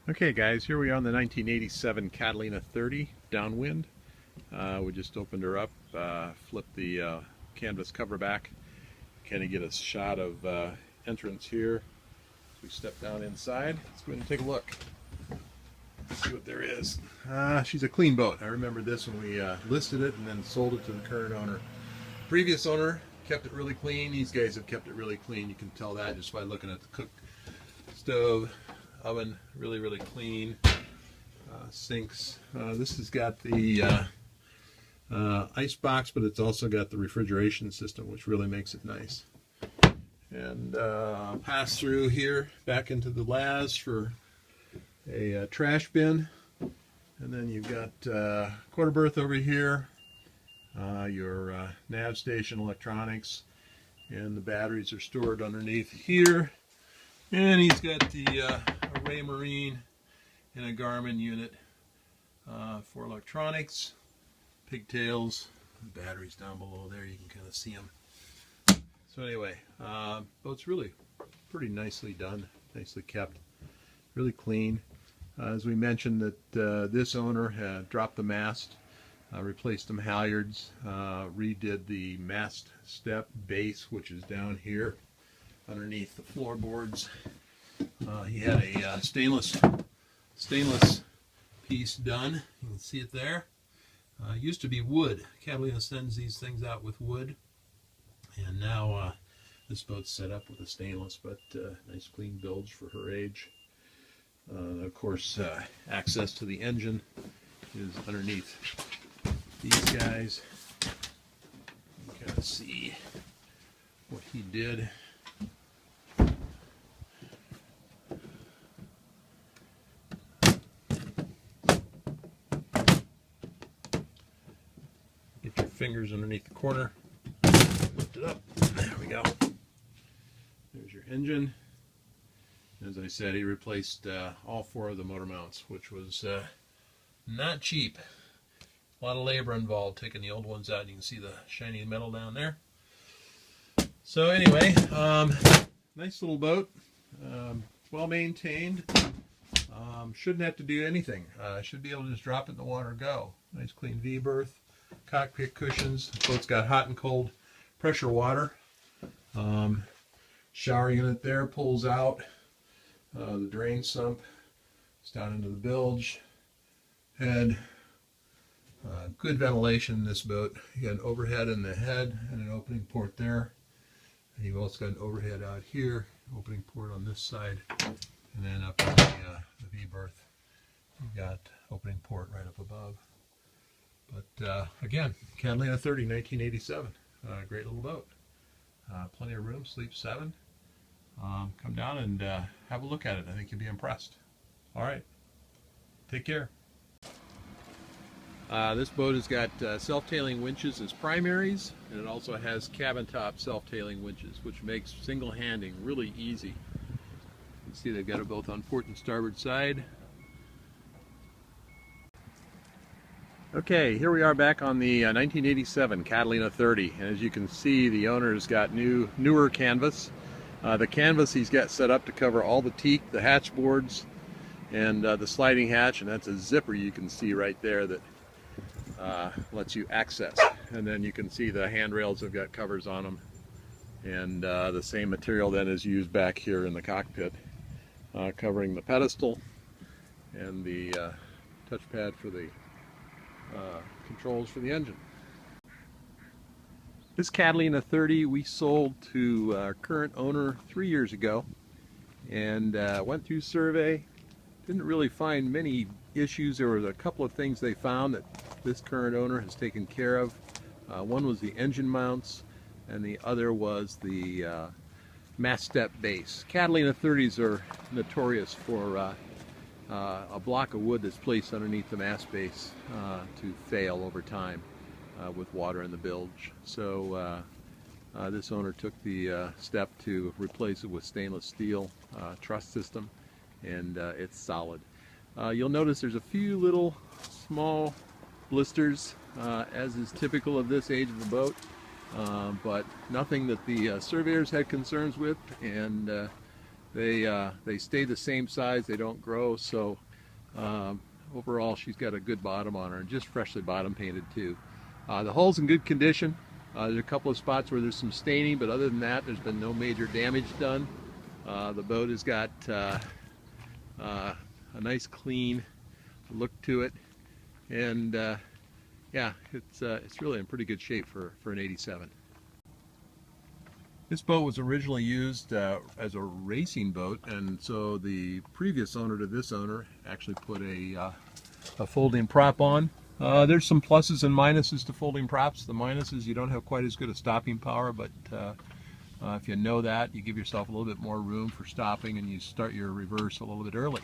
Okay guys, here we are on the 1987 Catalina 30 Downwind. We just opened her up, flipped the canvas cover back, kind of get a shot of entrance here. We step down inside. Let's go ahead and take a look. See what there is. She's a clean boat. I remember this when we listed it and then sold it to the current owner. Previous owner kept it really clean. These guys have kept it really clean. You can tell that just by looking at the cook stove. Oven really clean. Sinks. This has got the ice box, but it's also got the refrigeration system, which really makes it nice. And pass through here back into the LAS for a trash bin. And then you've got quarter berth over here, your nav station electronics, and the batteries are stored underneath here. And he's got the Ray Marine and a Garmin unit for electronics, pigtails, and batteries down below there. You can kind of see them. So anyway, boat's really pretty nicely done, nicely kept, really clean. As we mentioned, that this owner had dropped the mast, replaced some halyards, redid the mast step base, which is down here underneath the floorboards. He had a stainless piece done. You can see it there. Used to be wood. Catalina sends these things out with wood, and now this boat's set up with a stainless, but nice clean bilge for her age. Of course, access to the engine is underneath these guys. You can kind of see what he did. Get your fingers underneath the corner, lift it up, there we go. There's your engine. As I said, he replaced all four of the motor mounts, which was not cheap. A lot of labor involved taking the old ones out. You can see the shiny metal down there. So anyway, nice little boat, well maintained. Shouldn't have to do anything. Should be able to just drop it in the water and go. Nice clean V-berth. Cockpit cushions. The boat's got hot and cold pressure water. Shower unit there pulls out. The drain sump is down into the bilge. Had good ventilation in this boat. You got an overhead in the head and an opening port there. And you've also got an overhead out here, opening port on this side, and then up in the V-berth, you've got opening port right up above. But again, Catalina 30, 1987. Great little boat. Plenty of room, sleep 7. Come down and have a look at it. I think you'll be impressed. All right. Take care. This boat has got self-tailing winches as primaries, and it also has cabin top self-tailing winches, which makes single handing really easy. You can see they've got it both on port and starboard side. Okay, here we are back on the 1987 Catalina 30, and as you can see, the owner's got newer canvas. The canvas he's got set up to cover all the teak, the hatch boards, and the sliding hatch, and that's a zipper you can see right there that lets you access. And then you can see the handrails have got covers on them, and the same material then is used back here in the cockpit, covering the pedestal and the touchpad for the controls for the engine. This Catalina 30 we sold to our current owner 3 years ago, and went through survey. Didn't really find many issues. There was a couple of things they found that this current owner has taken care of. One was the engine mounts, and the other was the mast step base. Catalina 30s are notorious for a block of wood that's placed underneath the mast base to fail over time with water in the bilge. So this owner took the step to replace it with stainless steel truss system, and it's solid. You'll notice there's a few little small blisters, as is typical of this age of the boat, but nothing that the surveyors had concerns with, and They stay the same size, they don't grow, so overall she's got a good bottom on her, and just freshly bottom painted too. The hull's in good condition. There's a couple of spots where there's some staining, but other than that there's been no major damage done. The boat has got a nice clean look to it, and yeah, it's really in pretty good shape for an 87. This boat was originally used as a racing boat, and so the previous owner to this owner actually put a folding prop on. There's some pluses and minuses to folding props. The minus is you don't have quite as good a stopping power, but if you know that, you give yourself a little bit more room for stopping, and you start your reverse a little bit early.